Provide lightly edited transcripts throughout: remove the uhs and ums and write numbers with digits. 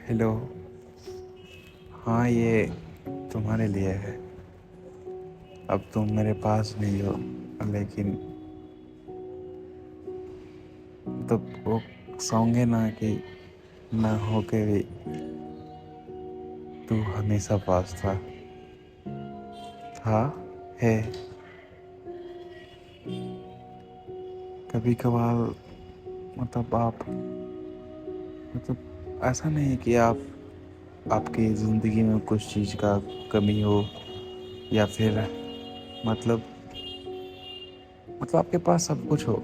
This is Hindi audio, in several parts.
हेलो। हाँ, ये तुम्हारे लिए है। अब तुम मेरे पास नहीं हो, लेकिन तो वो सॉन्ग है ना कि ना हो के भी तू हमेशा पास था है। कभी कभार आप ऐसा नहीं है कि आपकी ज़िंदगी में कुछ चीज़ का कमी हो, या फिर मतलब आपके पास सब कुछ हो,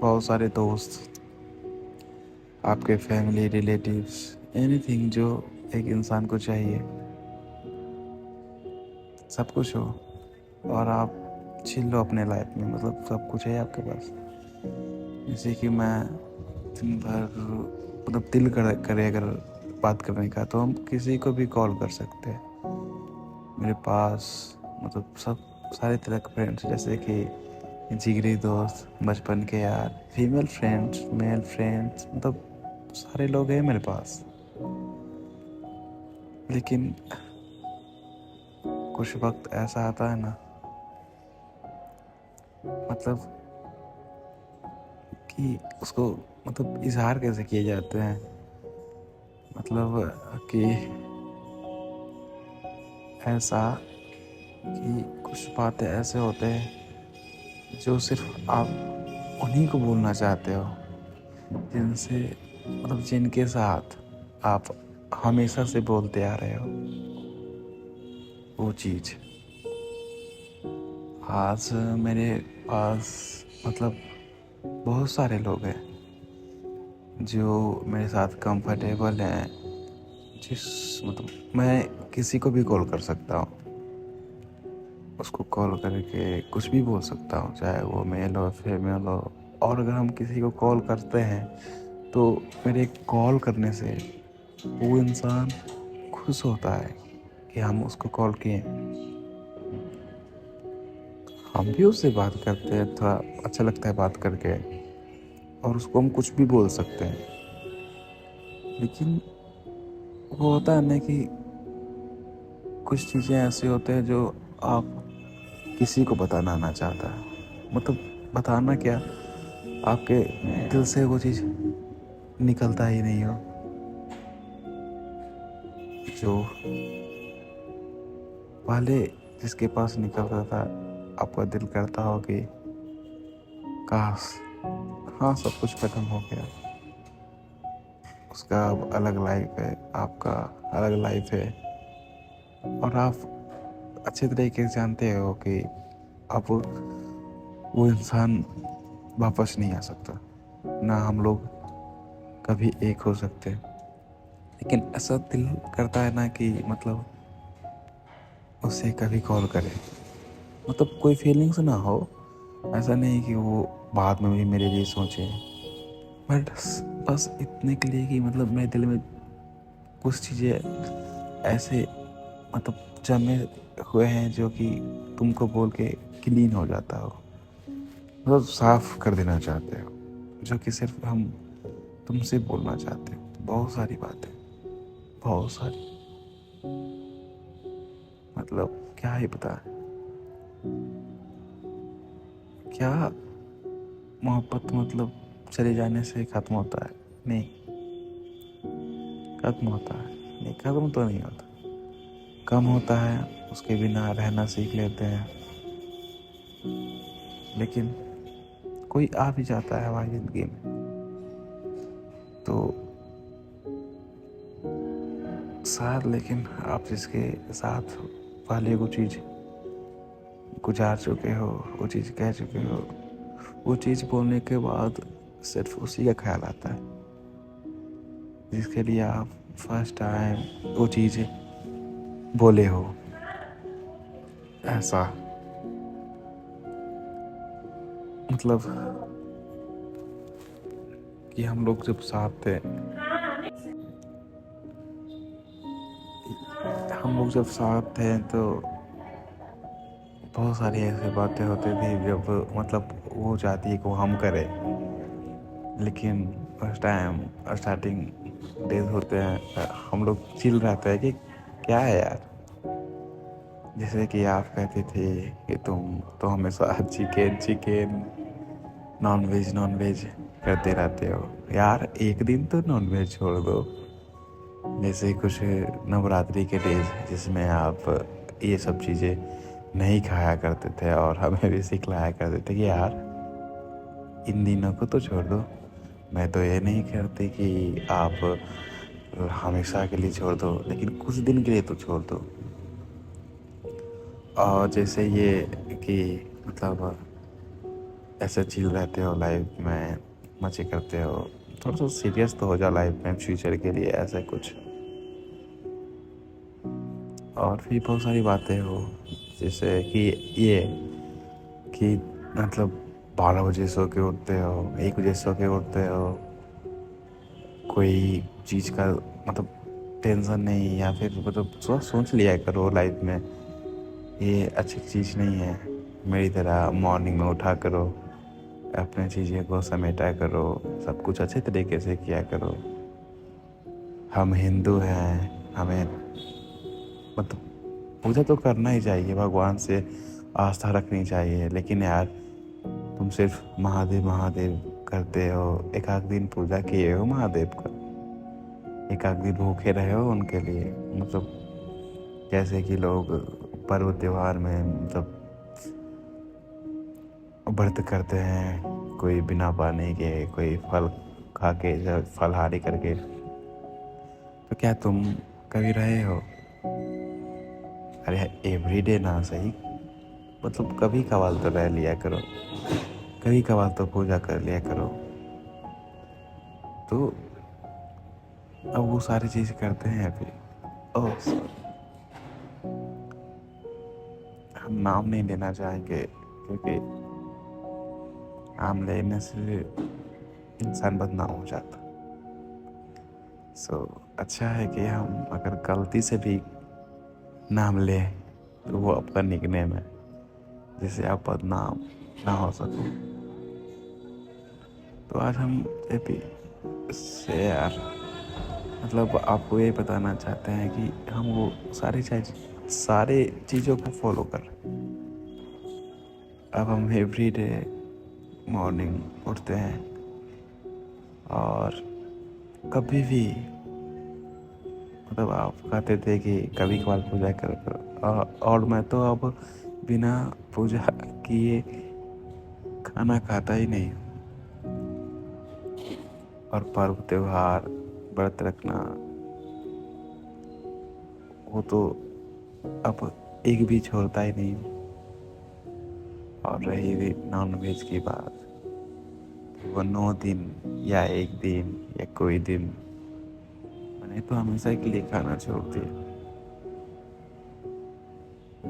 बहुत सारे दोस्त, आपके फैमिली रिलेटिव्स, एनीथिंग जो एक इंसान को चाहिए, सब कुछ हो, और आप चिल लो अपने लाइफ में। सब कुछ है आपके पास। जैसे कि मैं दिन भर दिल करे अगर बात करने का, तो हम किसी को भी कॉल कर सकते हैं। मेरे पास सब सारे तरह के फ्रेंड्स, जैसे कि जिगरी दोस्त, बचपन के यार, फीमेल फ्रेंड्स, मेल फ्रेंड्स, सारे लोग हैं मेरे पास। लेकिन कुछ वक्त ऐसा आता है ना, कि उसको इजहार कैसे किए जाते हैं, कि ऐसा कि कुछ बातें ऐसे होते हैं जो सिर्फ आप उन्हीं को बोलना चाहते हो, जिनसे जिनके साथ आप हमेशा से बोलते आ रहे हो वो चीज़। आज मेरे पास बहुत सारे लोग हैं जो मेरे साथ कंफर्टेबल हैं, जिस मैं किसी को भी कॉल कर सकता हूँ, उसको कॉल करके कुछ भी बोल सकता हूँ, चाहे वो मेल हो फीमेल हो। और अगर हम किसी को कॉल करते हैं तो मेरे कॉल करने से वो इंसान खुश होता है कि हम उसको कॉल किए। हम भी उससे बात करते हैं, थोड़ा अच्छा लगता है बात करके, और उसको हम कुछ भी बोल सकते हैं। लेकिन वो होता है ना कि कुछ चीज़ें ऐसी होते हैं जो आप किसी को बताना ना चाहता है। बताना क्या, आपके दिल से वो चीज़ निकलता ही नहीं हो, जो पहले जिसके पास निकलता था। आपका दिल करता हो कि काश, हाँ, सब कुछ खत्म हो गया, उसका अब अलग लाइफ है, आपका अलग लाइफ है, और आप अच्छे तरीके से जानते हो कि अब वो इंसान वापस नहीं आ सकता, ना हम लोग कभी एक हो सकते। लेकिन ऐसा दिल करता है ना कि उसे कभी कॉल करें, कोई फीलिंग्स ना हो। ऐसा नहीं कि वो बाद में भी मेरे लिए सोचे, बट बस इतने के लिए कि मेरे दिल में कुछ चीज़ें ऐसे जमे हुए हैं जो कि तुमको बोल के क्लीन हो जाता हो, साफ कर देना चाहते हो, जो कि सिर्फ हम तुमसे बोलना चाहते हो। बहुत सारी बातें, बहुत सारी, क्या ही पता क्या मोहब्बत चले जाने से ख़त्म होता है? नहीं, खत्म होता है नहीं, खत्म तो नहीं होता, कम होता है, उसके बिना रहना सीख लेते हैं। लेकिन कोई आ भी जाता है हमारी ज़िंदगी में, तो शायद, लेकिन आप जिसके साथ पहले वो चीज़ गुजार चुके हो, वो चीज़ कह चुके हो, वो चीज़ बोलने के बाद सिर्फ उसी का ख्याल आता है, जिसके लिए आप फर्स्ट टाइम वो चीज़ बोले हो। ऐसा कि हम लोग जब साथ थे, तो बहुत सारी ऐसी बातें होती थी जब वो चाहती है कि वो हम करें, लेकिन फर्स्ट टाइम स्टार्टिंग डेज होते हैं हम लोग चिल रहते हैं कि क्या है यार, जैसे कि आप कहते थे कि तुम तो हमेशा चिकन चिकन नॉन वेज करते रहते हो यार, एक दिन तो नॉन वेज छोड़ दो। जैसे कुछ नवरात्रि के डेज जिसमें आप ये सब चीज़ें नहीं खाया करते थे और हमें भी सिखलाया करते थे कि यार इन दिनों को तो छोड़ दो। मैं तो ये नहीं कहती कि आप हमेशा के लिए छोड़ दो, लेकिन कुछ दिन के लिए तो छोड़ दो। और जैसे ये कि मतलब ऐसे चिल रहते हो लाइफ में, मज़े करते हो, थोड़ा सा सीरियस तो हो जाओ लाइफ में फ्यूचर के लिए, ऐसा कुछ। और भी बहुत सारी बातें हो, जैसे कि ये कि मतलब 12 बजे सो के उठते हो, 1 बजे सो के उठते हो, कोई चीज़ का मतलब टेंशन नहीं, या फिर मतलब थोड़ा सोच लिया करो लाइफ में ये अच्छी चीज़ नहीं है। मेरी तरह मॉर्निंग में उठा करो, अपने चीज़ें को समेटा करो, सब कुछ अच्छे तरीके से किया करो। हम हिंदू हैं, हमें मतलब पूजा तो करना ही चाहिए, भगवान से आस्था रखनी चाहिए, लेकिन यार तुम सिर्फ महादेव महादेव करते हो, एक आध दिन पूजा किए हो महादेव का, एक आध दिन भूखे रहे हो उनके लिए। मतलब जैसे कि लोग पर्व त्योहार में मतलब व्रत करते हैं, कोई बिना पानी के, कोई फल खा के, फलहारी करके। तो क्या तुम कभी रहे हो? अरे एवरीडे ना सही, मतलब कभी कभार तो रह लिया करो, कभी कभार तो पूजा कर लिया करो। तो अब वो सारी चीज़ करते हैं अभी। ओह सॉरी, हम नाम नहीं लेना चाहेंगे क्योंकि नाम लेने से इंसान बदनाम हो जाता। अच्छा है कि हम अगर गलती से भी नाम लें तो वो आपका निकनेम है, जिससे आप बदनाम ना हो सको। तो आज हम एपी से यार मतलब आपको ये बताना चाहते हैं कि हम वो सारे चीज़ों को फॉलो कर रहे हैं। अब हम एवरीडे मॉर्निंग उठते हैं और कभी भी मतलब आप कहते थे कि कभी कभार पूजा कर, और मैं तो अब बिना पूजा किए खाना खाता ही नहीं। और पर्व त्योहार व्रत रखना वो तो अब एक भी छोड़ता ही नहीं। और रही नॉन वेज की बात, वो 9 दिन या 1 दिन या कोई दिन, मैंने तो हमेशा के लिए खाना छोड़ दिया।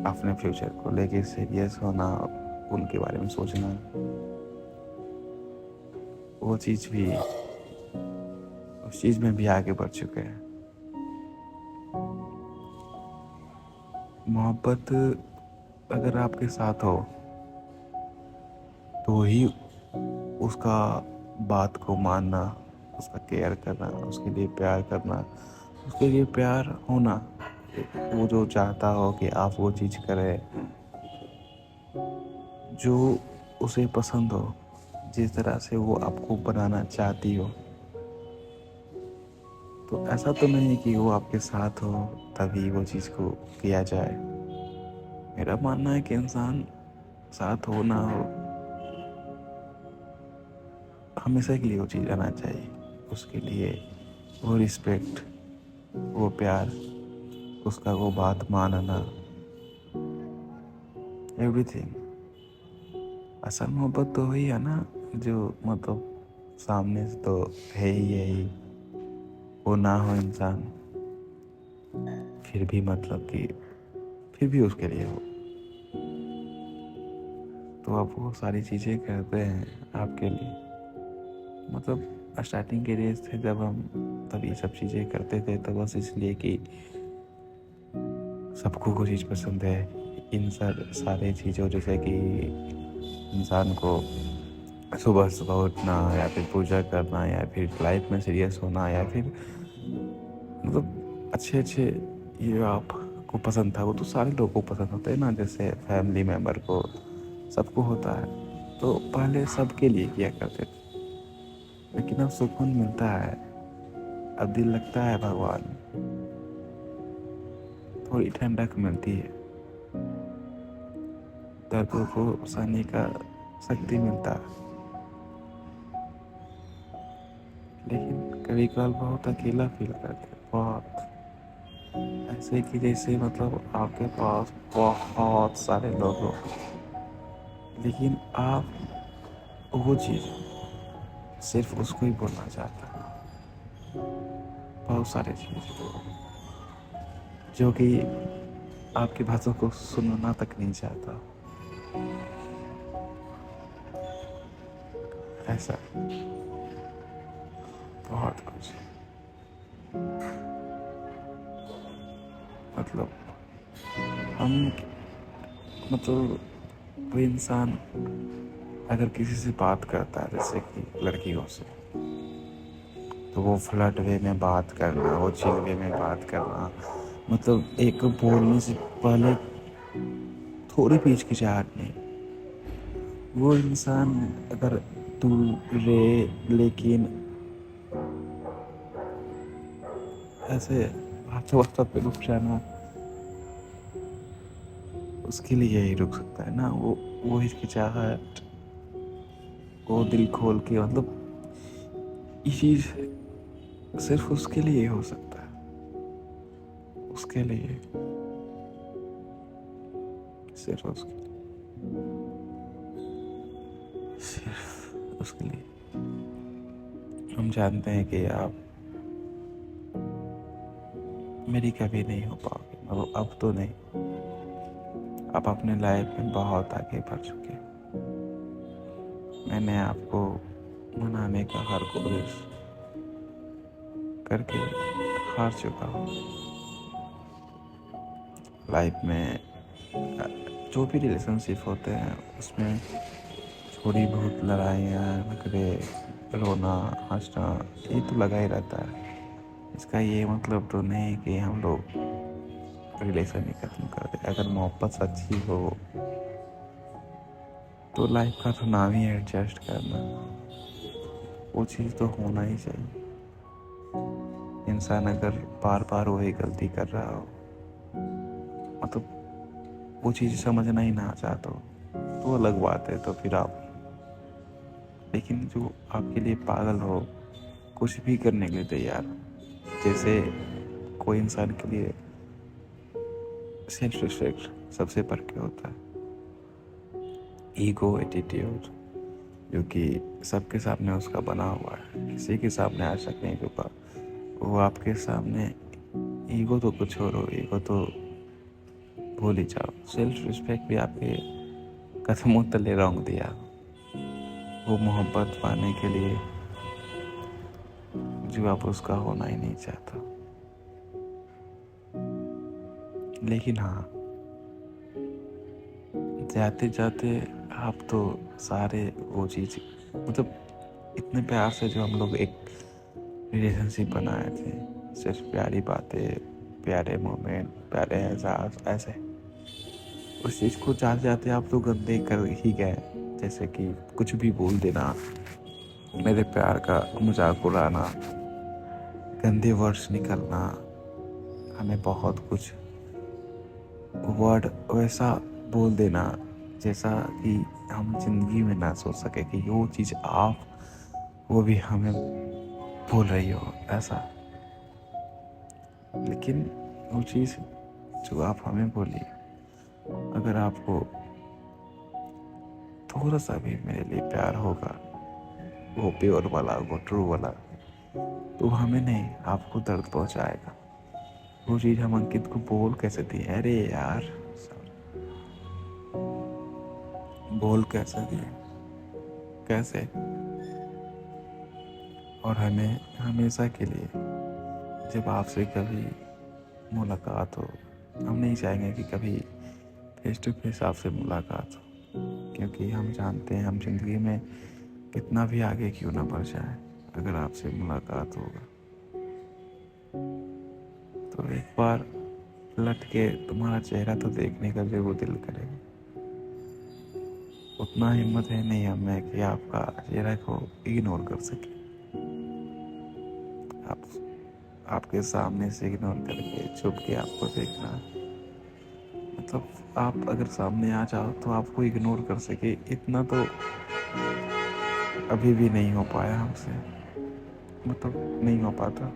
अपने फ्यूचर को लेके सीरियस होना, उनके बारे में सोचना, वो चीज़ भी उस चीज़ में भी आगे बढ़ चुके हैं। मोहब्बत अगर आपके साथ हो तो ही उसका बात को मानना, उसका केयर करना, उसके लिए प्यार करना, उसके लिए प्यार होना, वो जो चाहता हो कि आप वो चीज़ करें जो उसे पसंद हो, जिस तरह से वो आपको बनाना चाहती हो। तो ऐसा तो नहीं कि वो आपके साथ हो तभी वो चीज़ को किया जाए। मेरा मानना है कि इंसान साथ हो ना हो, हमेशा के लिए वो चीज़ आना चाहिए। उसके लिए वो रिस्पेक्ट, वो प्यार, उसका वो बात मानना, एवरीथिंग। असल मोहब्बत तो वही है ना जो मतलब सामने से तो है ही, वो ना हो इंसान फिर भी मतलब कि फिर भी उसके लिए हो। तो अब वो सारी चीज़ें करते हैं आपके लिए। मतलब स्टार्टिंग के डेज थे जब हम तब ये सब चीज़ें करते थे, तो बस इसलिए कि सबको वो चीज़ पसंद है। इन सारे चीज़ों जैसे कि इंसान को सुबह सुबह उठना, या फिर पूजा करना, या फिर लाइफ में सीरियस होना, या फिर मतलब अच्छे ये आपको पसंद था वो तो सारे लोगों को पसंद होता है ना, जैसे फैमिली मेम्बर को, सबको होता है। तो पहले सबके लिए किया करते थे, लेकिन अब सुकून मिलता है, अब दिल लगता है भगवान, थोड़ी ठंडक मिलती है, दर्दों को सहने का शक्ति मिलता है। लेकिन कभी कभार बहुत अकेला फील करते हैं, बहुत ऐसे कि जैसे मतलब आपके पास बहुत सारे लोग हो, लेकिन आप वो चीज़ सिर्फ उसको ही बोलना चाहता है। बहुत सारे चीज़ जो कि आपकी बातों को सुनना तक नहीं चाहता, ऐसा बहुत कुछ। मतलब हम मतलब कोई इंसान अगर किसी से बात करता है, जैसे कि लड़कियों से, तो वो फ्लर्ट वे में बात करना, वो चिल वे में बात करना, मतलब एक बोलने से पहले थोड़ी भी हिचकिचाहट नहीं। वो इंसान अगर तू रे, लेकिन ऐसे हाथों पे रुक जाना, उसके लिए ही रुक सकता है ना वो हिचकिचाहट, वो दिल खोल के, मतलब ये चीज़ सिर्फ उसके लिए हो सकता है, उसके लिए, सिर्फ उसके लिए, सिर्फ उसके लिए। हम जानते हैं कि आप मेरी कभी नहीं हो पाओगे, मतलब अब तो नहीं, आप अपने लाइफ में बहुत आगे बढ़ चुके हैं। मैंने आपको मनाने का हर कोशिश करके हार चुका हूँ। लाइफ में जो भी रिलेशनशिप होते हैं उसमें थोड़ी बहुत लड़ाइयाँ, नखरे, रोना, हंसना, ये तो लगा ही रहता है। इसका ये मतलब तो नहीं कि हम लोग रिलेशन ही ख़त्म कर दें। अगर मोहब्बत सच्ची हो तो लाइफ का तो नाम ही एडजस्ट करना, वो चीज़ तो होना ही चाहिए। इंसान अगर बार बार वही गलती कर रहा हो, मतलब वो चीज़ समझना ही ना चाहता हो, तो अलग बात है, तो फिर आप। लेकिन जो आपके लिए पागल हो, कुछ भी करने के लिए तैयार हो, जैसे कोई इंसान के लिए सेल्फ रिस्पेक्ट सबसे बढ़ के होता है, ईगो एटीट्यूड, जो कि सबके सामने उसका बना हुआ है, किसी के सामने आज तक नहीं झुका। वो आपके सामने ईगो तो कुछ और हो, ईगो तो भूल ही जाओ। सेल्फ रिस्पेक्ट भी आपके कदमों तले रौंद दिया, वो मोहब्बत पाने के लिए जो आप उसका होना ही नहीं चाहता। लेकिन हाँ, जाते जाते आप तो सारे वो चीज़, मतलब इतने प्यार से जो हम लोग एक रिलेशनशिप बनाए थे, सिर्फ प्यारी बातें, प्यारे मोमेंट, प्यारे एहसास, ऐसे उस चीज़ को जाते जाते आप तो गंदे कर ही गए। जैसे कि कुछ भी बोल देना, मेरे प्यार का मजाक उड़ाना, गंदे वर्ड्स निकलना, हमें बहुत कुछ वर्ड वैसा बोल देना जैसा कि हम जिंदगी में ना सोच सके कि वो चीज़ आप वो भी हमें बोल रही हो, ऐसा। लेकिन वो चीज़ जो आप हमें बोली, अगर आपको थोड़ा सा भी मेरे लिए प्यार होगा, वो प्योर वाला, वो ट्रू वाला, तो हमें नहीं, आपको दर्द पहुंचाएगा। वो चीज़ हम अंकित को बोल कैसे दिए, अरे यार बोल कैसे दिए, कैसे। और हमें हमेशा के लिए जब आपसे कभी मुलाकात हो, हम नहीं चाहेंगे कि कभी फेस टू फेस आपसे मुलाकात हो, क्योंकि हम जानते हैं हम जिंदगी में कितना भी आगे क्यों ना बढ़ जाए, अगर आपसे मुलाकात होगा तो एक बार लट के तुम्हारा चेहरा तो देखने का जरूर दिल करेगा। उतना हिम्मत है नहीं हमें कि आपका चेहरा को इग्नोर कर सके। आप आपके सामने से इग्नोर करके छुप के आपको देखना, मतलब आप अगर सामने आ जाओ तो आपको इग्नोर कर सके, इतना तो अभी भी नहीं हो पाया हमसे, मतलब नहीं हो पाता।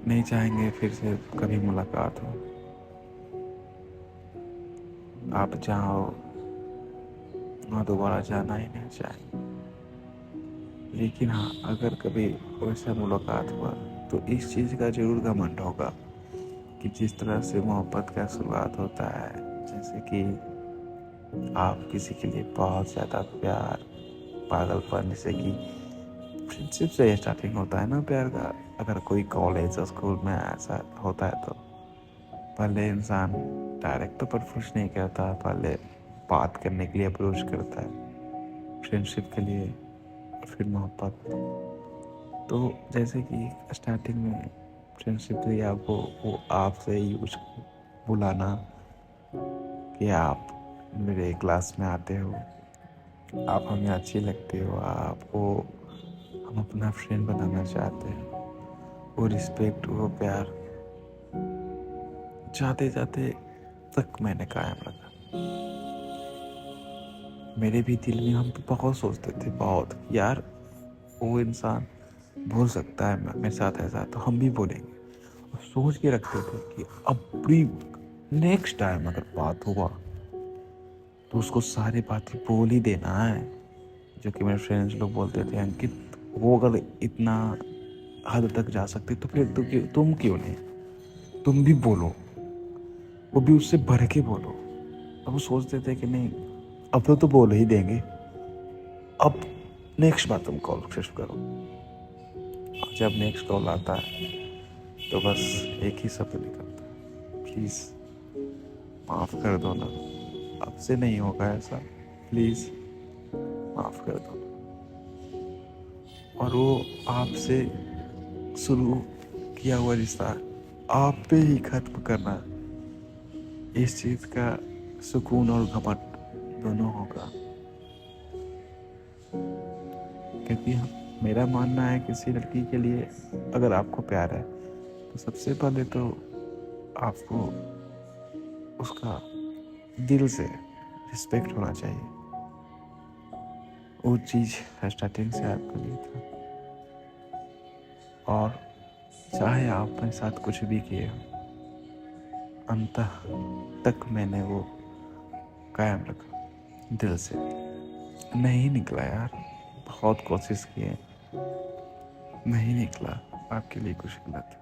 नहीं चाहेंगे फिर से कभी मुलाकात हो। आप चाहो वहाँ दोबारा जाना ही नहीं चाहेंगे। लेकिन हाँ, अगर कभी वैसा मुलाकात हुआ तो इस चीज़ का जरूर घमंड होगा कि जिस तरह से मोहब्बत का शुरुआत होता है, जैसे कि आप किसी के लिए बहुत ज़्यादा प्यार, पागलपन, जैसे कि फ्रेंडशिप से स्टार्टिंग होता है ना प्यार का। अगर कोई कॉलेज और स्कूल में ऐसा होता है तो पहले इंसान डायरेक्ट तो प्रपोज नहीं करता, पहले बात करने के लिए अप्रोच करता है फ्रेंडशिप के लिए, फिर मोहब्बत। तो जैसे कि स्टार्टिंग में फ्रेंडशिप से आपको वो आपसे ही उसको बुलाना कि आप मेरे क्लास में आते हो, आप हमें अच्छी लगते हो, आपको हम अपना फ्रेंड बनाना चाहते हैं, वो रिस्पेक्ट, वो प्यार जाते जाते तक मैंने कायम रखा। मेरे भी दिल में हम बहुत सोचते थे, बहुत यार वो इंसान बोल सकता है मेरे साथ ऐसा, तो हम भी बोलेंगे। और सोच के रखते थे कि अब भी नेक्स्ट टाइम अगर बात हुआ तो उसको सारी बातें बोल ही देना है। जो कि मेरे फ्रेंड्स लोग बोलते थे, अंकित वो अगर इतना हद तक जा सकते तो फिर तुम क्यों नहीं, तुम भी बोलो, वो भी उससे भर के बोलो। अब वो सोचते थे कि नहीं, अब तो बोल ही देंगे, अब नेक्स्ट बार तुम कॉल शिफ्ट करो। जब नेक्स्ट कॉल आता है तो बस एक ही शब्द निकलता है, प्लीज़ माफ़ कर दो ना, अब से नहीं होगा ऐसा, प्लीज़ माफ़ कर दो। और वो आपसे शुरू किया हुआ रिश्ता आप पे ही खत्म करना, इस चीज़ का सुकून और घमंड दोनों होगा। क्योंकि मेरा मानना है किसी लड़की के लिए अगर आपको प्यार है तो सबसे पहले तो आपको उसका दिल से रिस्पेक्ट होना चाहिए। वो चीज़ स्टार्टिंग से आपके लिए था, और चाहे आप मेरे साथ कुछ भी किए हो, अंत तक मैंने वो कायम रखा दिल से। नहीं निकला यार, बहुत कोशिश किए, नहीं निकला आपके लिए कुछ गलत।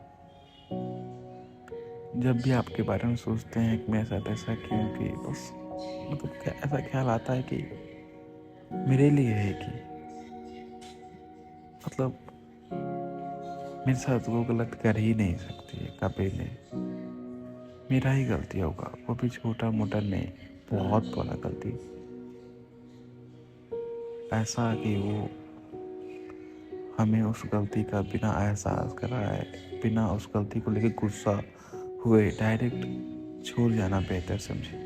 जब भी आपके बारे में सोचते हैं कि मैं साथ ऐसा क्यों, कि बस मतलब ऐसा ख्याल आता है कि मेरे लिए है, कि मतलब मेरे साथ वो गलत कर ही नहीं सकती है कभी नहीं। मेरा ही गलती होगा, वो भी छोटा मोटा नहीं, बहुत बड़ा गलती। ऐसा कि वो हमें उस गलती का बिना एहसास कराए, बिना उस गलती को लेकर गुस्सा हुए डायरेक्ट छोड़ जाना बेहतर समझे।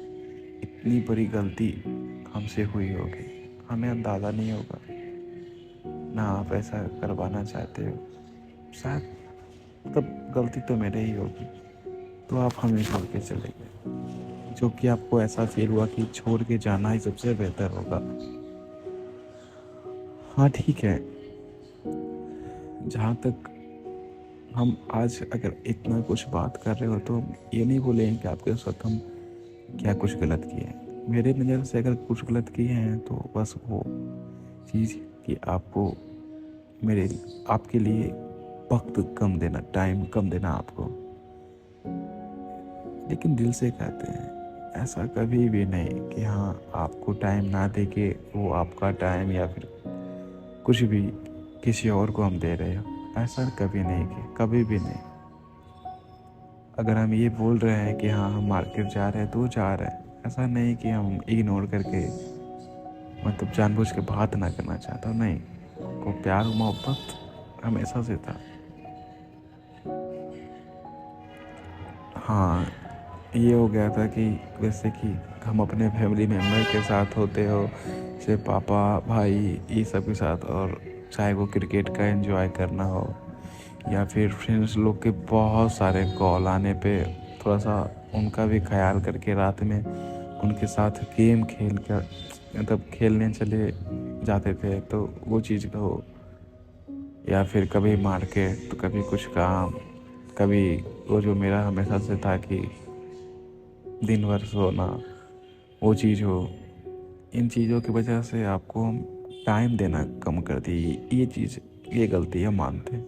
इतनी बड़ी गलती हमसे हुई होगी, हमें अंदाज़ा नहीं होगा, ना आप ऐसा करवाना चाहते हो शायद, मतलब गलती तो मेरे ही होगी, तो आप हमें छोड़ के चले गए, जो कि आपको ऐसा फील हुआ कि छोड़ के जाना ही सबसे बेहतर होगा। हाँ ठीक है, जहाँ तक हम आज अगर इतना कुछ बात कर रहे हो तो हम ये नहीं बोलेंगे कि आपके साथ हम क्या कुछ गलत किए हैं। मेरे नज़र से अगर कुछ गलत किए हैं तो बस वो चीज़ कि आपको मेरे आपके लिए वक्त कम देना, टाइम कम देना आपको। लेकिन दिल से कहते हैं, ऐसा कभी भी नहीं कि हाँ आपको टाइम ना दे के वो आपका टाइम या फिर कुछ भी किसी और को हम दे रहे हो, ऐसा कभी नहीं कि कभी भी नहीं। अगर हम ये बोल रहे हैं कि हाँ हम मार्केट जा रहे हैं तो जा रहे हैं, ऐसा नहीं कि हम इग्नोर करके मतलब जानबूझ के बात ना करना चाहता हूँ, नहीं। को प्यार मोहब्बत हमेशा से था। हाँ, ये हो गया था कि जैसे कि हम अपने फैमिली मेम्बर के साथ होते हो, जैसे पापा भाई ये सब के साथ, और चाहे वो क्रिकेट का एंजॉय करना हो या फिर फ्रेंड्स लोग के बहुत सारे कॉल आने पे थोड़ा सा उनका भी ख्याल करके रात में उनके साथ गेम खेल कर मतलब खेलने चले जाते थे, तो वो चीज़ का हो, या फिर कभी मार्केट तो कभी कुछ काम, कभी वो जो मेरा हमेशा से था कि दिन भर सोना, वो चीज़ हो। इन चीज़ों की वजह से आपको हम टाइम देना कम कर दिए, ये चीज़ ये गलती हम मानते हैं।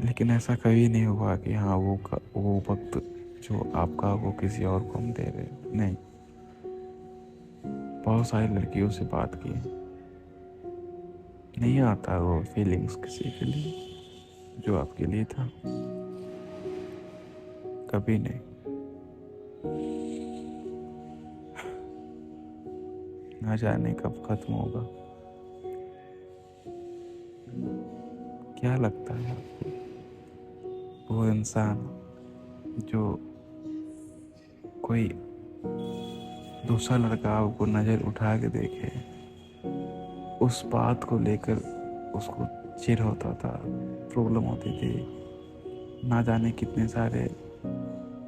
लेकिन ऐसा कभी नहीं हुआ कि हाँ वो वक्त जो आपका वो किसी और को हम दे रहे हैं। नहीं, बहुत सारी लड़कियों से बात की, नहीं आता वो फीलिंग्स किसी के लिए जो आपके लिए था, कभी नहीं। ना जाने कब खत्म होगा। क्या लगता है आपको वो इंसान जो कोई दूसरा लड़का आपको नज़र उठा के देखे, उस बात को लेकर उसको चिढ़ होता था, प्रॉब्लम होती थी, ना जाने कितने सारे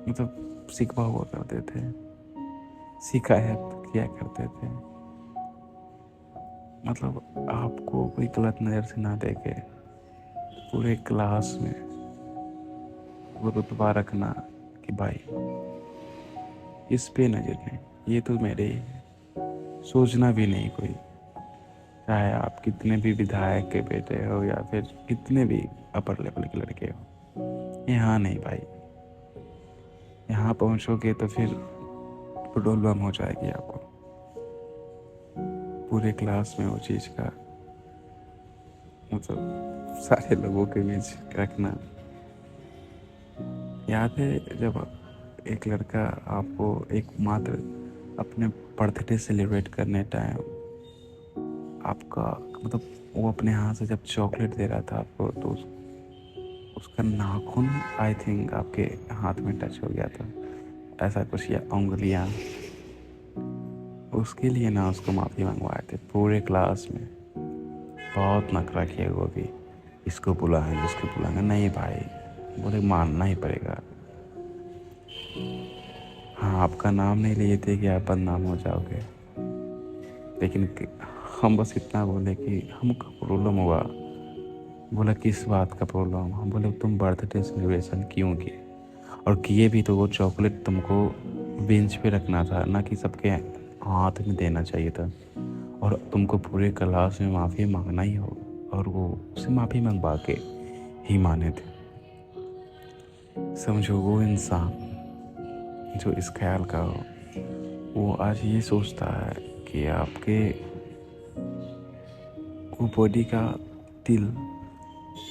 मतलब शिकवा हुआ करते थे, शिकायत किया करते थे। मतलब आपको कोई गलत नज़र से ना देखे, पूरे क्लास में वो रुतबा रखना कि भाई इस पे नज़र नहीं, ये तो मेरे ही है, सोचना भी नहीं कोई, चाहे आप कितने भी विधायक के बेटे हो या फिर कितने भी अपर लेवल के लड़के हो। यहाँ नहीं भाई, यहाँ पहुँचोगे तो फिर प्रॉब्लम हो जाएगी आपको, पूरे क्लास में वो चीज़ का मतलब सारे लोगों के बीच रखना। याद है जब एक लड़का आपको एक मात्र अपने बर्थडे सेलिब्रेट करने टाइम आपका मतलब वो अपने हाथ से जब चॉकलेट दे रहा था आपको, तो उसका नाखून आई थिंक आपके हाथ में टच हो गया था, ऐसा कुछ, या उंगलियां, उसके लिए ना उसको माफ़ी मंगवाए थे पूरे क्लास में। बहुत नखरा किया वो भी, इसको बुलाएंगे उसको बुलाएंगे, नहीं भाई बोले मानना ही पड़ेगा। हाँ, आपका नाम नहीं लिए थे कि आप बदनाम हो जाओगे, लेकिन हम बस इतना बोले कि हमको प्रॉब्लम हुआ। बोला किस बात का प्रॉब्लम? हम बोले तुम बर्थडे सेलिब्रेशन क्यों किए, और किए भी तो वो चॉकलेट तुमको बेंच पे रखना था, ना कि सबके हाथ में देना चाहिए था, और तुमको पूरे क्लास में माफ़ी मांगना ही होगा, और वो उसे माफ़ी मंगवा के ही माने थे। समझो वो इंसान जो इस ख्याल का हो, वो आज ये सोचता है कि आपके वो बॉडी का तिल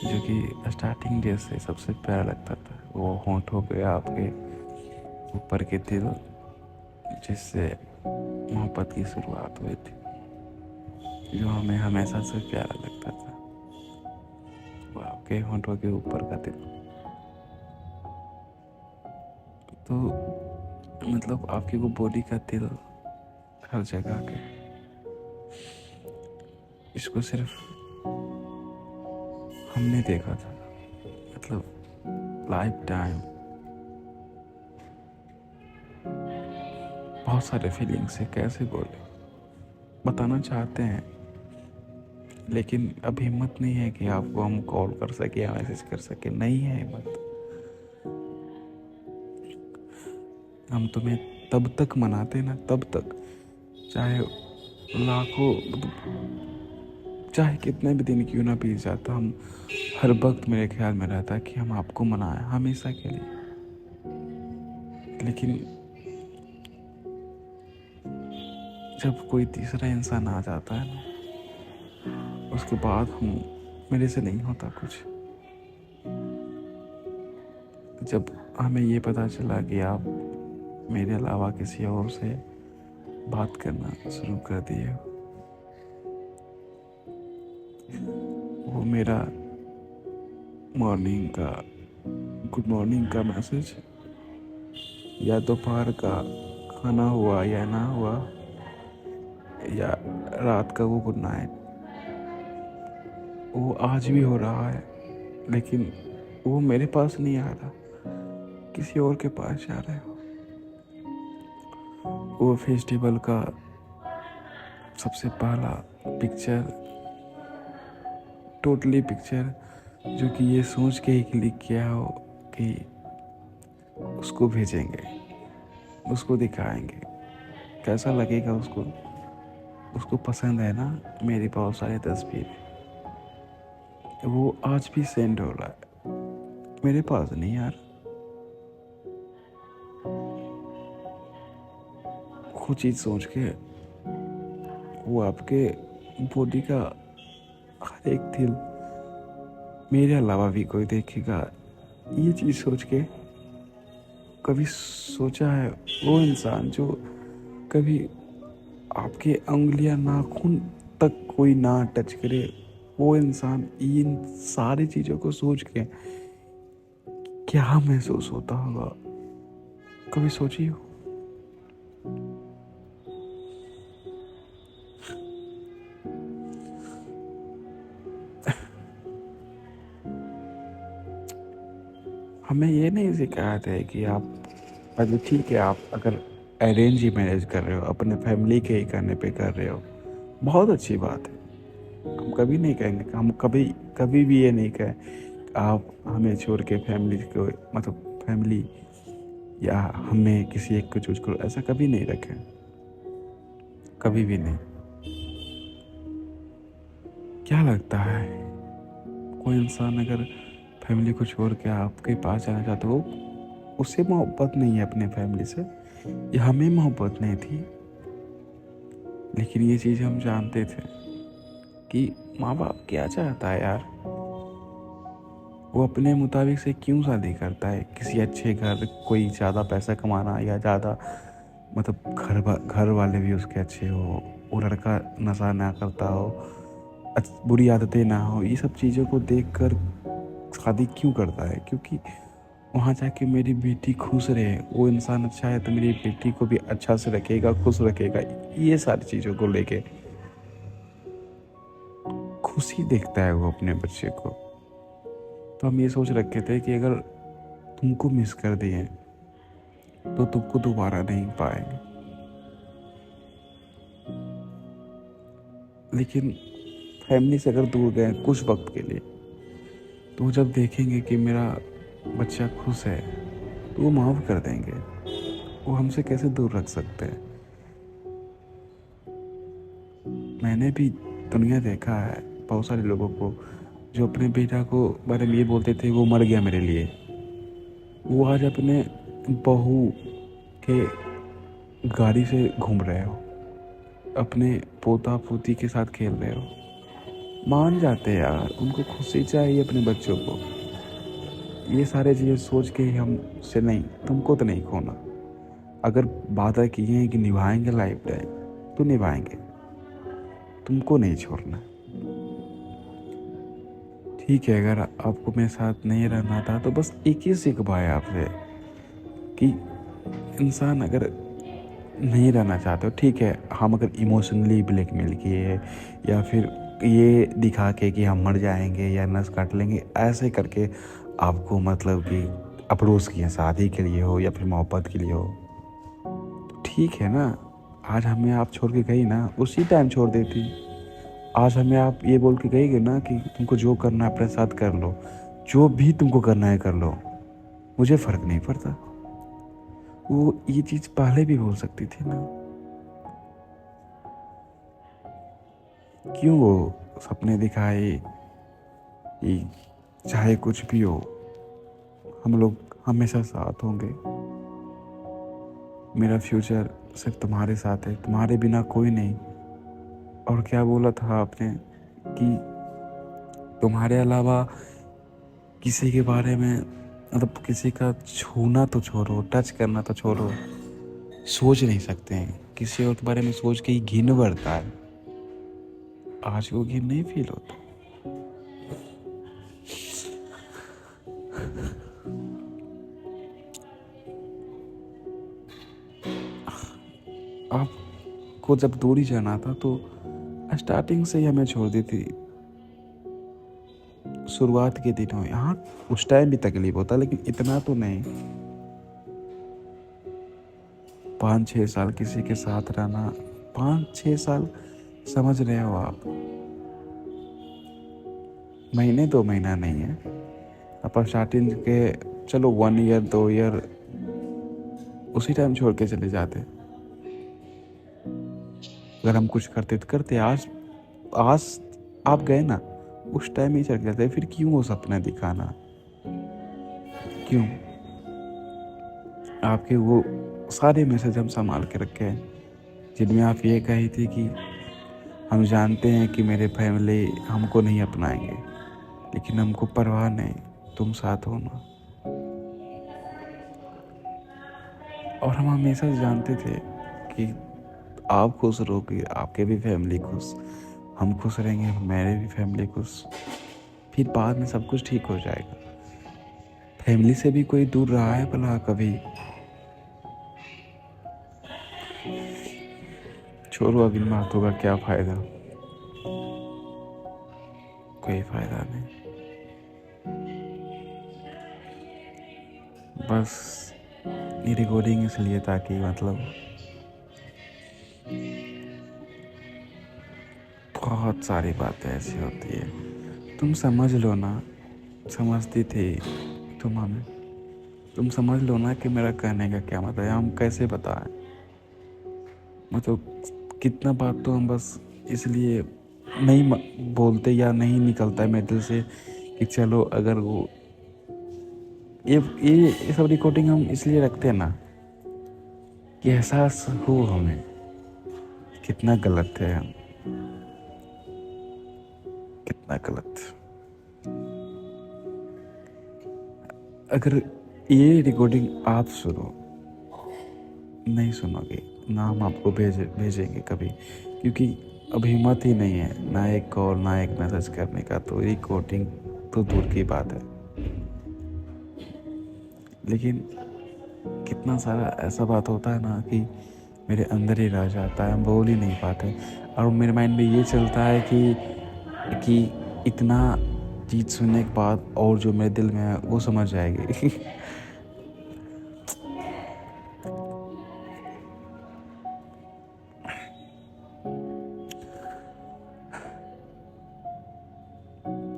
जो कि स्टार्टिंग डे से सबसे प्यारा लगता था, वो होंठों पे आपके ऊपर के तिल जिससे मोहब्बत की शुरुआत हुई थी, जो हमें हमेशा से प्यारा लगता था, वो आपके होंठों के ऊपर का तिल। तो मतलब आपकी वो बॉडी का तिल हर जगह के, इसको सिर्फ हमने देखा था, मतलब लाइफ टाइम बहुत सारे फीलिंग्स है, कैसे बोले, बताना चाहते हैं लेकिन अब हिम्मत नहीं है कि आपको हम कॉल कर सके या मैसेज कर सके, नहीं है हिम्मत। हम तुम्हें तब तक मनाते ना, तब तक चाहे लाखों चाहे कितने भी दिन क्यों ना बीत जाता, हम हर वक्त मेरे ख्याल में रहता कि हम आपको मनाएं हमेशा के लिए। लेकिन जब कोई तीसरा इंसान आ जाता है ना, उसके बाद हम मेरे से नहीं होता कुछ। जब हमें ये पता चला कि आप मेरे अलावा किसी और से बात करना शुरू कर दिए हो, वो मेरा मॉर्निंग का गुड मॉर्निंग का मैसेज या दोपहर का खाना हुआ या ना हुआ, या रात का वो गुड नाइट, वो आज भी हो रहा है, लेकिन वो मेरे पास नहीं आ रहा, किसी और के पास जा रहे हो। वो फेस्टिवल का सबसे पहला पिक्चर, टोटली पिक्चर, जो कि ये सोच के ही क्लिक किया हो कि उसको भेजेंगे, उसको दिखाएंगे, कैसा लगेगा उसको। उसको पसंद है ना मेरी बहुत सारी तस्वीरें, वो आज भी सेंड हो रहा है, मेरे पास नहीं यार। वो चीज़ सोच के वो आपके बॉडी का हर एक दिल मेरे अलावा भी कोई देखेगा, ये चीज़ सोच के कभी सोचा है वो इंसान जो कभी आपके उंगलियां नाखून तक कोई ना टच करे, वो इंसान इन सारी चीज़ों को सोच के क्या महसूस होता होगा, कभी सोची हो? हमें ये नहीं सिखाया था कि आप, मतलब ठीक है आप अगर अरेंज ही मैरिज कर रहे हो, अपने फैमिली के ही करने पे कर रहे हो, बहुत अच्छी बात है। हम कभी नहीं कहेंगे, हम कभी कभी भी ये नहीं कहें आप हमें छोड़ के फैमिली को, मतलब फैमिली या हमें किसी एक को चूज करो, ऐसा कभी नहीं रखें, कभी भी नहीं। क्या लगता है कोई इंसान अगर फैमिली को छोड़ के आपके पास जाना चाहता हो, उससे मोहब्बत नहीं है अपने फैमिली से, या हमें मोहब्बत नहीं थी, लेकिन ये चीज़ हम जानते थे कि माँ बाप क्या चाहता है यार, वो अपने मुताबिक से क्यों शादी करता है, किसी अच्छे घर, कोई ज़्यादा पैसा कमाना या ज़्यादा, मतलब घर वाले भी उसके अच्छे हो, वो लड़का नशा ना करता हो, बुरी आदतें ना हो, ये सब चीज़ों को देखकर शादी क्यों करता है? क्योंकि वहाँ जाके मेरी बेटी खुश रहे, वो इंसान अच्छा है तो मेरी बेटी को भी अच्छा से रखेगा, खुश रखेगा, ये सारी चीज़ों को लेके खुशी देखता है वो अपने बच्चे को। तो हम ये सोच रखे थे कि अगर तुमको मिस कर दिए तो तुमको दोबारा नहीं पाएंगे, लेकिन फैमिली से अगर दूर गए कुछ वक्त के लिए, तो जब देखेंगे कि मेरा बच्चा खुश है तो वो माफ़ कर देंगे, वो हमसे कैसे दूर रख सकते हैं। मैंने भी दुनिया देखा है, बहुत सारे लोगों को जो अपने बेटा को बारे में ये बोलते थे वो मर गया मेरे लिए, वो आज अपने बहू के गाड़ी से घूम रहे हो, अपने पोता पोती के साथ खेल रहे हो, मान जाते हैं यार, उनको खुशी चाहिए अपने बच्चों को। ये सारे चीज़ें सोच के ही हम से नहीं, तुमको तो नहीं खोना, अगर वादा किए हैं कि निभाएंगे लाइफ टाइम तो निभाएंगे, तुमको नहीं छोड़ना। ठीक है, अगर आपको मेरे साथ नहीं रहना था तो बस एक ही सीखवा है आपसे कि इंसान अगर नहीं रहना चाहते हो, ठीक है, हम अगर इमोशनली ब्लैकमेल किए या फिर ये दिखा के कि हम मर जाएंगे या नस काट लेंगे, ऐसे करके आपको मतलब कि अप्रोच किए शादी के लिए हो या फिर मोहब्बत के लिए हो, तो ठीक है ना। आज हमें आप छोड़ के गई ना, उसी टाइम छोड़ देती। आज हमें आप ये बोल के गई ना कि तुमको जो करना है अपने साथ कर लो, जो भी तुमको करना है कर लो, मुझे फ़र्क नहीं पड़ता। वो ये चीज़ पहले भी बोल सकती थी ना, क्यों वो सपने दिखाए कि चाहे कुछ भी हो हम लोग हमेशा साथ होंगे, मेरा फ्यूचर सिर्फ तुम्हारे साथ है, तुम्हारे बिना कोई नहीं। और क्या बोला था आपने कि तुम्हारे अलावा किसी के बारे में, मतलब किसी का छूना तो छोड़ो, टच करना तो छोड़ो, सोच नहीं सकते हैं, किसी और के बारे में सोच के ही घिन बढ़ता है। आज वो घिन नहीं फील होता। आपको जब दूरी जाना था तो स्टार्टिंग से ही हमें छोड़ दी थी, शुरुआत के दिनों। यहाँ उस टाइम भी तकलीफ होता, लेकिन इतना तो नहीं। 5-6 साल किसी के साथ रहना, 5-6 साल समझ रहे हो आप, महीने 2 महीना नहीं है। आप स्टार्टिंग के चलो 1 ईयर 2 ईयर उसी टाइम छोड़ के चले जाते। अगर हम कुछ करते तो करते। आज आज आप गए ना, उस टाइम ही चल जाते। फिर क्यों वो सपना दिखाना? क्यों? आपके वो सारे मैसेज हम संभाल के रखे हैं, जिनमें आप ये कही थी कि हम जानते हैं कि मेरे फैमिली हमको नहीं अपनाएंगे, लेकिन हमको परवाह नहीं, तुम साथ हो ना। और हम हमेशा जानते थे कि आप खुश रहोगे, आपके भी फैमिली खुश, हम खुश रहेंगे, मेरे भी फैमिली खुश। फिर बाद में सब कुछ ठीक हो जाएगा। फैमिली से भी कोई दूर रहा है भला कभी? छोड़ो, अब इन बातों का क्या फायदा? कोई फायदा नहीं। बस ये रिकॉर्डिंग इसलिए ताकि मतलब बहुत सारी बातें ऐसी होती है, तुम समझ लो ना, समझती थी तुम हमें, तुम समझ लो ना कि मेरा कहने का क्या मतलब है। हम कैसे बताएं? मतलब कितना बात तो हम बस इसलिए नहीं बोलते या नहीं निकलता है मेरे दिल से कि चलो अगर वो ये सब रिकॉर्डिंग हम इसलिए रखते हैं ना कि एहसास हो हमें कितना गलत है हम, कितना गलत। अगर ये रिकॉर्डिंग आप सुनो, नहीं सुनोगे ना, हम आपको भेजेंगे कभी, क्योंकि अब हिम्मत ही नहीं है, ना एक कॉल ना एक मैसेज करने का, तो रिकॉर्डिंग तो दूर की बात है। लेकिन कितना सारा ऐसा बात होता है ना कि मेरे अंदर ही रह जाता है, हम बोल ही नहीं पाते। और मेरे माइंड में ये चलता है कि इतना चीज़ सुनने के बाद और जो मेरे दिल में है वो समझ जाएगी।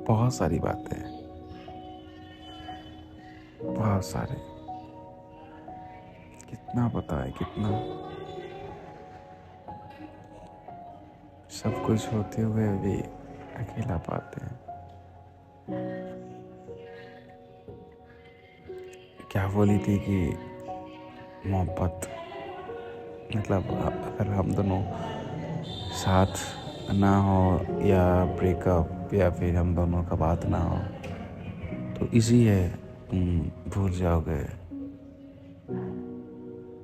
बहुत सारी बातें हैं, बहुत सारे, कितना पता है, कितना सब कुछ होते हुए भी अकेला पाते हैं। क्या बोली थी कि मोहब्बत मतलब अगर हम दोनों साथ ना हो या ब्रेकअप या फिर हम दोनों का बात ना हो तो इजी है, तुम भूल जाओगे,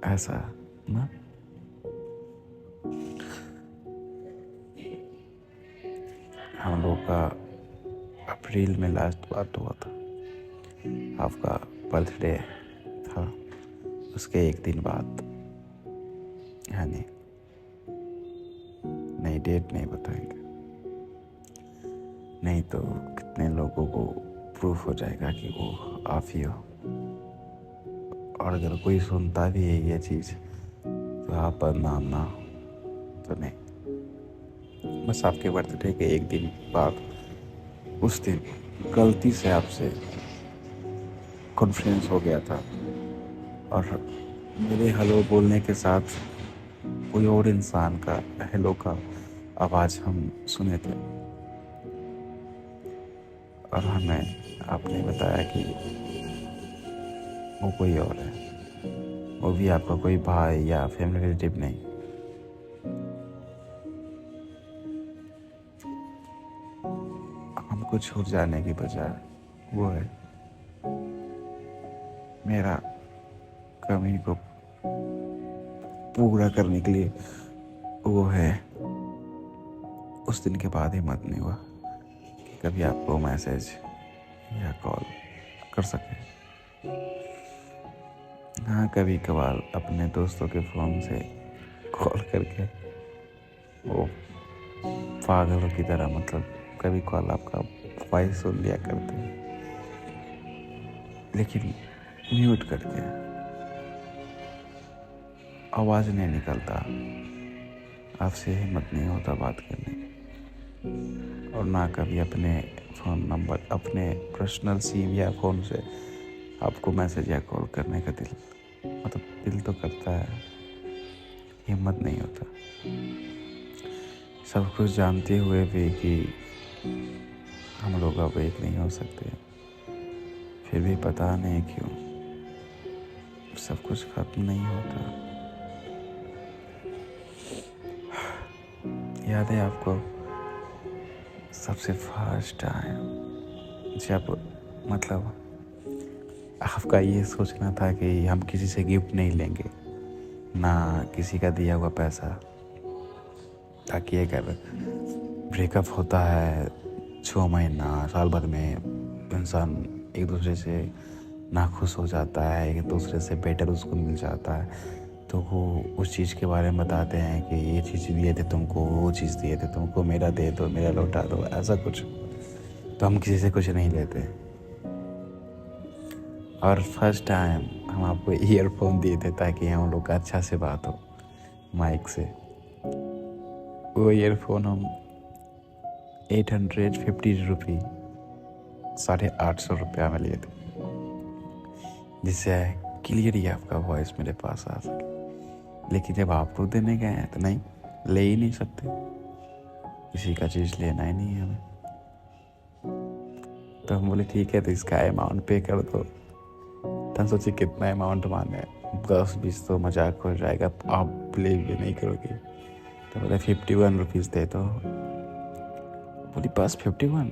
ऐसा ना। हम लोग का अप्रैल में लास्ट बात हुआ था, आपका बर्थडे था, उसके एक दिन बाद, यानी नहीं, डेट नहीं बताएंगे, नहीं तो कितने लोगों को प्रूफ हो जाएगा कि वो आप ही हो। और अगर कोई सुनता भी है ये चीज़ तो आप बदनाम ना हो, तो नहीं। बस आपके बर्थडे के एक दिन बाद, उस दिन गलती से आपसे कॉन्फ्रेंस हो गया था और मेरे हेलो बोलने के साथ कोई और इंसान का हेलो का आवाज़ हम सुने थे, और हमें आपने बताया कि वो कोई और है, वो भी आपका कोई भाई या फैमिली रिलेटिव नहीं। हमको छूट जाने की बजाय वो है मेरा कमी को पूरा करने के लिए, वो है उस दिन के बाद हिम्मत नहीं हुआ कि कभी आपको मैसेज या कॉल कर सके। हाँ, कभी कभार अपने दोस्तों के फ़ोन से कॉल करके वो पागलों की तरह मतलब कभी कॉल आपका वॉइस सुन लिया करते हैं, लेकिन म्यूट करके आवाज़ नहीं निकलता, आपसे हिम्मत नहीं होता बात करने की, और ना कभी अपने फ़ोन नंबर, अपने पर्सनल सिम या फ़ोन से आपको मैसेज या कॉल करने का दिल तो करता है, हिम्मत नहीं होता। सब कुछ जानते हुए भी कि हम लोग अब एक नहीं हो सकते, फिर भी पता नहीं क्यों सब कुछ खत्म नहीं होता। याद है आपको सबसे फर्स्ट टाइम जब मतलब आपका ये सोचना था कि हम किसी से गिफ्ट नहीं लेंगे, ना किसी का दिया हुआ पैसा, ताकि अगर ब्रेकअप होता है 6 महीना साल भर में इंसान एक दूसरे से नाखुश हो जाता है, एक दूसरे से बेटर उसको मिल जाता है, तो वो उस चीज़ के बारे में बताते हैं कि ये चीज़ दिए थे तुमको, वो चीज़ दिए थे तुमको, मेरा दे दो, मेरा लौटा दो, ऐसा कुछ। तो हम किसी से कुछ नहीं लेते। और फर्स्ट टाइम हम आपको ईयरफोन दिए थे ताकि हम लोग का अच्छा से बात हो माइक से। वो ईयरफोन हम 850 रुपी, 850 रुपया में लिए थे, जिससे क्लियर ही आपका वॉइस मेरे पास आ सके। लेकिन जब आप लोग देने गए हैं तो नहीं, ले ही नहीं सकते, किसी का चीज़ लेना ही नहीं है हमें। तो हम बोले ठीक है, तो इसका अमाउंट पे कर दो। तो हम सोचे कितना अमाउंट मांगे, 10-20 तो मजाक हो जाएगा, आप बिलीव भी नहीं करोगे। तो बोले 51 रुपीज़ दे दो। बोली बस 51?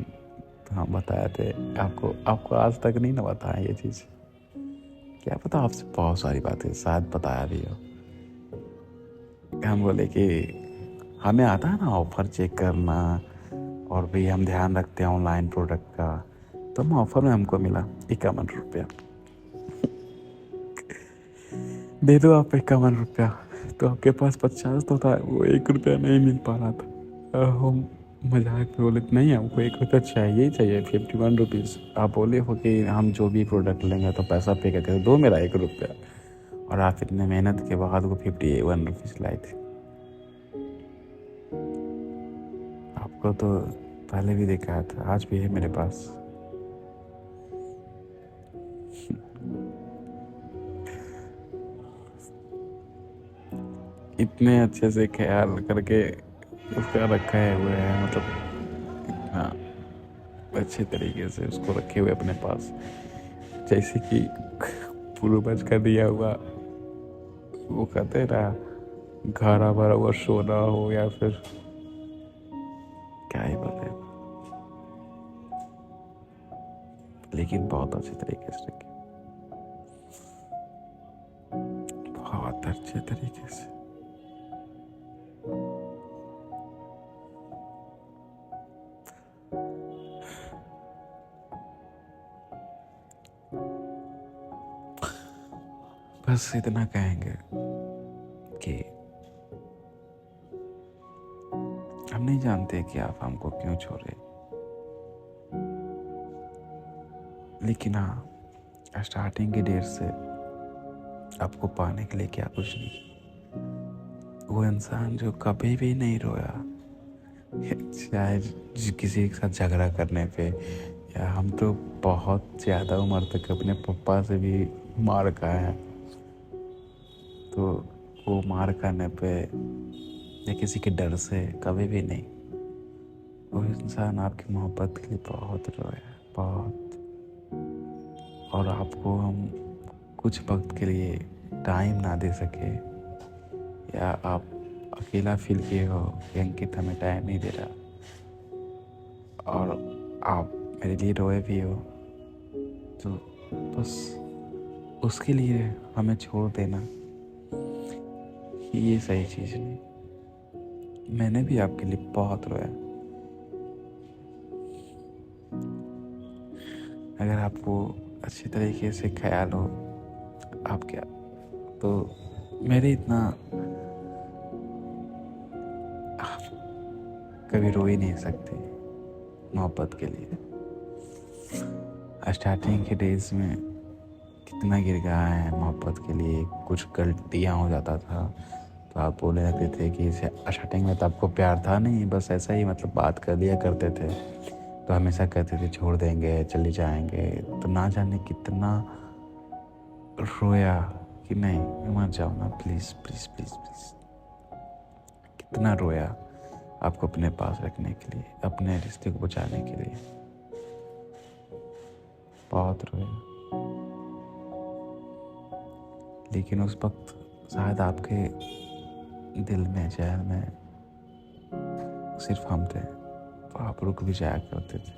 तो हम बताए थे आपको आज तक नहीं ना बताया ये चीज़, क्या पता आपसे बहुत सारी बातें शायद बताया भी हो। हम बोले कि हमें आता है ना ऑफ़र चेक करना, और भी हम ध्यान रखते हैं ऑनलाइन प्रोडक्ट का। तो हम ऑफ़र में हमको मिला 51 रुपया। दे दो आप 51 रुपया। तो आपके पास 50 तो था, वो 1 रुपया नहीं मिल पा रहा था। हम मजाक में बोले नहीं, हमको 1 रुपया चाहिए ही चाहिए, 51 रुपीज़। आप बोले हो कि हम जो भी प्रोडक्ट लेंगे तो पैसा पे करके दो मेरा 1 रुपया, और आप इतने मेहनत के बाद वो 51 रुपीज़ लाए थे। आपको तो पहले भी देखा था, आज भी है मेरे पास। इतने अच्छे से ख्याल करके उसका रखा है हुए है, मतलब इतना अच्छे तरीके से उसको रखे हुए अपने पास, जैसे कि पूर्वज का दिया हुआ वो कहते ना, घड़ा भरा हुआ सोना हो, या फिर क्या ही बोले, लेकिन बहुत अच्छे तरीके से रखे, बहुत अच्छे तरीके से। बस इतना कहेंगे कि हम नहीं जानते कि आप हमको क्यों छोड़े, लेकिन हाँ, स्टार्टिंग की डेट से आपको पाने के लिए क्या कुछ नहीं। वो इंसान जो कभी भी नहीं रोया, चाहे किसी के साथ झगड़ा करने पे, या हम तो बहुत ज़्यादा उम्र तक अपने पापा से भी मार खाए हैं, तो वो मार खाने पे या किसी के डर से कभी भी नहीं। वो इंसान आपकी मोहब्बत के लिए बहुत रोया, बहुत। और आपको हम कुछ वक्त के लिए टाइम ना दे सके, या आप अकेला फील किए हो कि अंकित हमें टाइम नहीं दे रहा, और आप मेरे लिए रोए भी हो, तो बस उसके लिए हमें छोड़ देना ये सही चीज़ नहीं। मैंने भी आपके लिए बहुत रोया। अगर आपको अच्छी तरीके से ख्याल हो आप क्या, तो मेरे इतना कभी रो ही नहीं सकते मोहब्बत के लिए। स्टार्टिंग के डेज में कितना गिर गया है मोहब्बत के लिए, कुछ गलतियाँ हो जाता था तो आप बोलने लगते थे कि इसे स्टार्टिंग में तो आपको प्यार था नहीं, बस ऐसा ही मतलब बात कर लिया करते थे, तो हमेशा कहते थे छोड़ देंगे चले जाएंगे। तो ना जाने कितना रोया कि नहीं मत जाओ ना, प्लीज़ प्लीज़ प्लीज़ प्लीज़। कितना रोया आपको अपने पास रखने के लिए, अपने रिश्ते को बचाने के लिए, बहुत रोया। लेकिन उस वक्त शायद आपके दिल में जहन में सिर्फ हम थे, तो आप रुक भी जाया करते थे।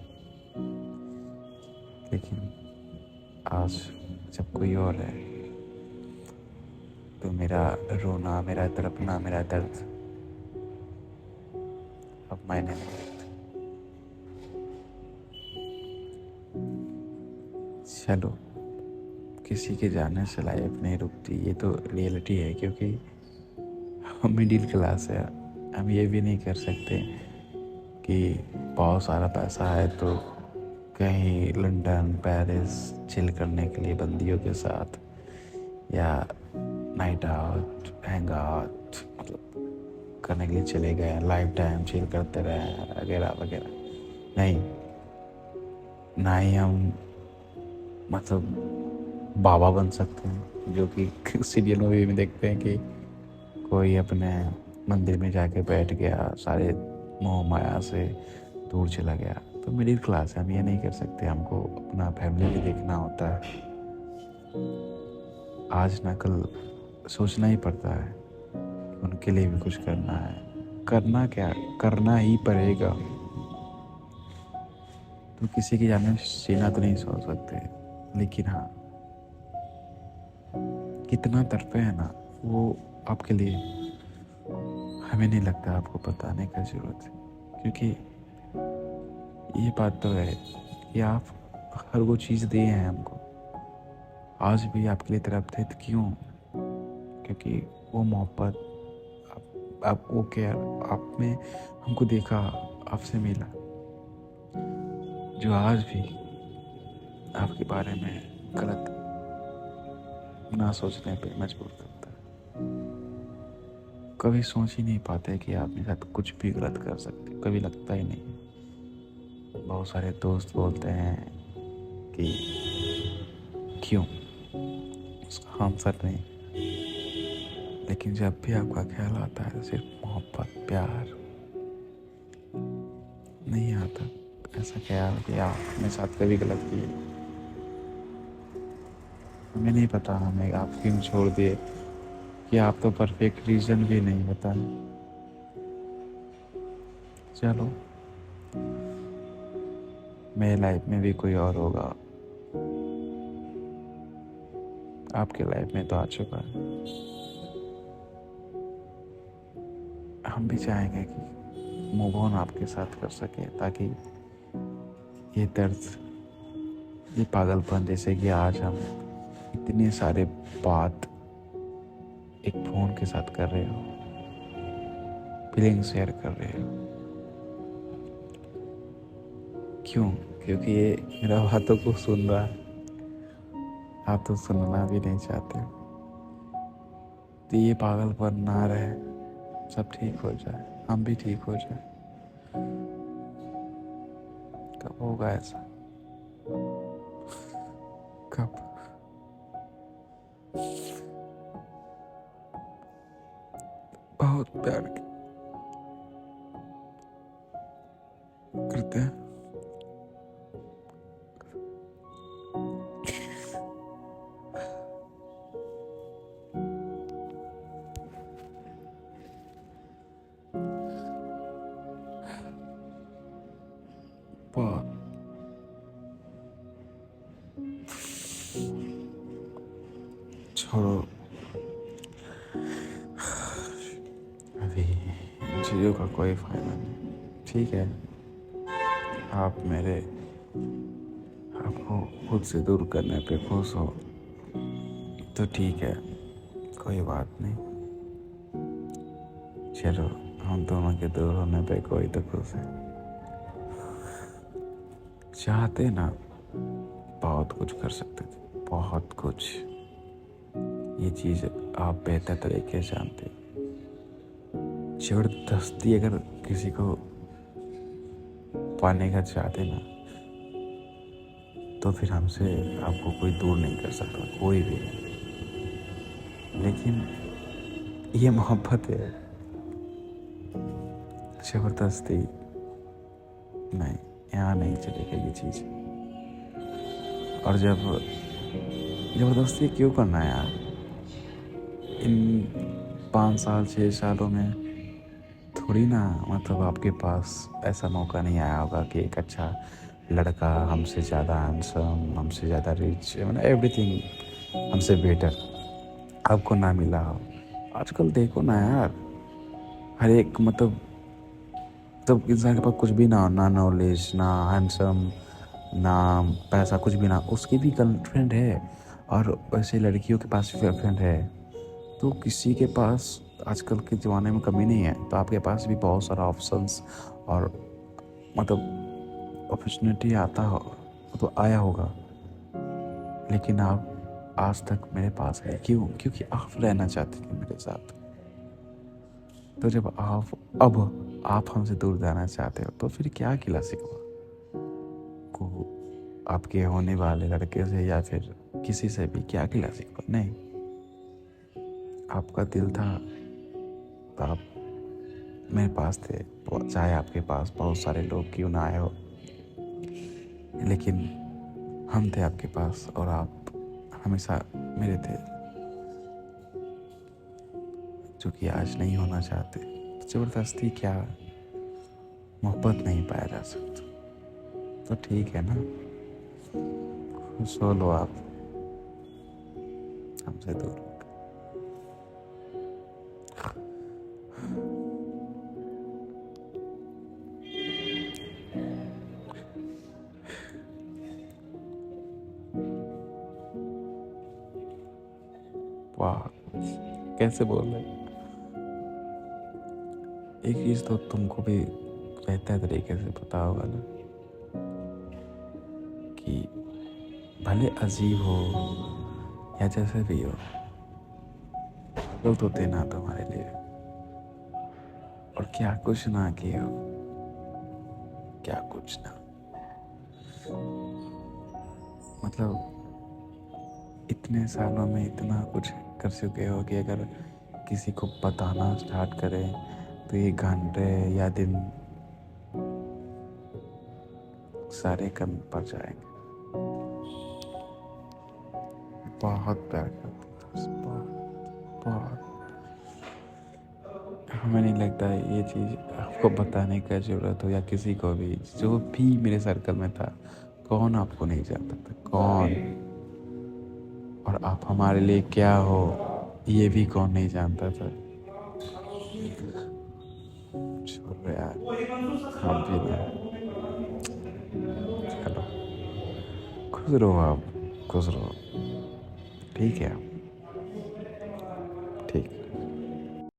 लेकिन आज जब कोई और है तो मेरा रोना, मेरा तड़पना, मेरा दर्द अब मायने नहीं रखते। चलो, किसी के जाने से लाइफ नहीं रुकती, ये तो रियलिटी है, क्योंकि हम मिडिल क्लास है। हम ये भी नहीं कर सकते कि बहुत सारा पैसा है तो कहीं लंदन पेरिस चिल करने के लिए बंदियों के साथ, या नाइट आउट हैंग आउट मतलब करने के लिए चले गए, लाइफ टाइम चिल करते रहे वगैरह वगैरह। नहीं, ना ही हम मतलब बाबा बन सकते हैं, जो कि सीरियल मूवी में देखते हैं कि कोई अपने मंदिर में जाके बैठ गया, सारे मोह माया से दूर चला गया। तो मिडिल क्लास है, हम ये नहीं कर सकते, हमको अपना फैमिली भी देखना होता है। आज ना कल सोचना ही पड़ता है, उनके लिए भी कुछ करना है। करना क्या, करना ही पड़ेगा। तो किसी की जाने सीना तो नहीं सोच सकते, लेकिन हाँ कितना तड़पे है ना वो आपके लिए, हमें नहीं लगता आपको बताने का ज़रूरत है। क्योंकि ये बात तो है कि आप हर वो चीज़ दिए हैं हमको, आज भी आपके लिए तड़पते तो क्यों? क्योंकि वो मोहब्बत, आप वो केयर आप में हमको देखा, आपसे मिला, जो आज भी आपके बारे में गलत ना सोचने पे मजबूर करता है। कभी सोच ही नहीं पाते कि आप मेरे साथ कुछ भी गलत कर सकते, कभी लगता ही नहीं। बहुत सारे दोस्त बोलते हैं कि क्यों, उसका आंसर नहीं। लेकिन जब भी आपका ख्याल आता है तो सिर्फ मोहब्बत प्यार नहीं आता ऐसा ख्याल कि आप मेरे साथ कभी गलत किए। हमें नहीं पता हमें आप क्यों छोड़ दिए, कि आप तो परफेक्ट रीज़न भी नहीं बता। चलो, मेरे लाइफ में भी कोई और होगा, आपके लाइफ में तो आ चुका है। हम भी चाहेंगे कि मूव ऑन आपके साथ कर सके, ताकि ये दर्द, ये पागलपन, जैसे कि आज हम इतने सारे बात एक फ़ोन के साथ कर रहे हो, फीलिंग शेयर कर रहे हो, क्यों? क्योंकि ये मेरा बातों को सुन रहा है, आप तो सुनना भी नहीं चाहते। तो ये पागलपन ना रहे, सब ठीक हो जाए, हम भी ठीक हो जाए। कब होगा ऐसा? कब? बहुत प्यार करते हैं, बहुत। छोड़ो, अभी चीज़ों का कोई फायदा नहीं। ठीक है, आप मेरे आपको खुद से दूर करने पे खुश हो तो ठीक है, कोई बात नहीं। चलो, हम दोनों के दूर होने पे कोई तो खुश है। चाहते ना बहुत कुछ कर सकते थे, बहुत कुछ। ये चीज़ आप बेहतर तरीके से जानते। जबरदस्ती अगर किसी को पाने का चाहते ना, तो फिर हमसे आपको कोई दूर नहीं कर सकता, कोई भी। लेकिन ये मोहब्बत है, जबरदस्ती नहीं, यहाँ नहीं चलेगा ये चीज़। और जब जबरदस्ती क्यों करना है यार? इन 5 साल 6 सालों में थोड़ी ना, मतलब आपके पास ऐसा मौका नहीं आया होगा कि एक अच्छा लड़का हमसे ज़्यादा हैंडसम, हमसे ज़्यादा रिच, मतलब एवरीथिंग हमसे बेटर आपको ना मिला हो। आजकल देखो ना यार, हर एक मतलब इंसान के पास कुछ भी ना हो, ना नॉलेज, ना हैंडसम, ना पैसा, कुछ भी ना, उसकी भी गर्लफ्रेंड है। और वैसे लड़कियों के पास भी गर्लफ्रेंड है। तो किसी के पास आजकल के ज़माने में कमी नहीं है, तो आपके पास भी बहुत सारा ऑप्शंस और मतलब अपॉर्चुनिटी आता हो तो आया होगा। लेकिन आप आज तक मेरे पास है क्यों? क्योंकि आप रहना चाहते थे मेरे साथ। तो जब आप हमसे दूर जाना चाहते हो, तो फिर क्या गिला शिकवा को आपके होने वाले लड़के से या फिर किसी से भी क्या गिला शिकवा? नहीं, आपका दिल था तो आप मेरे पास थे, चाहे आपके पास बहुत सारे लोग क्यों ना आए हो, लेकिन हम थे आपके पास और आप हमेशा मेरे थे, जो कि आज नहीं होना चाहते। तो ज़बरदस्ती क्या, मोहब्बत नहीं पाया जा सकता। तो ठीक है ना, खुश हो लो आप हमसे दूर होकर। वाह, कैसे बोल रहे? एक चीज़ तो तुमको भी बेहतर तरीके से पता होगा ना, कि भले अजीब हो या जैसे भी हो, पागल तो थे ना तुम्हारे लिए। और क्या कुछ ना किए हो, क्या कुछ ना, मतलब इतने सालों में इतना कुछ कर चुके हो कि अगर किसी को बताना स्टार्ट करें तो ये घंटे या दिन सारे कम पड़ जाएंगे। बहुत प्यार करते थे उससे, बहुत बहुत। हमें नहीं लगता ये चीज़ आपको बताने का ज़रूरत हो, या किसी को भी, जो भी मेरे सर्कल में था, कौन आपको नहीं जानता था, कौन? और आप हमारे लिए क्या हो ये भी कौन नहीं जानता था। छोड़ो यार, हम भी ना, चलो खुश रहो आप, खुश रहो, ठीक है।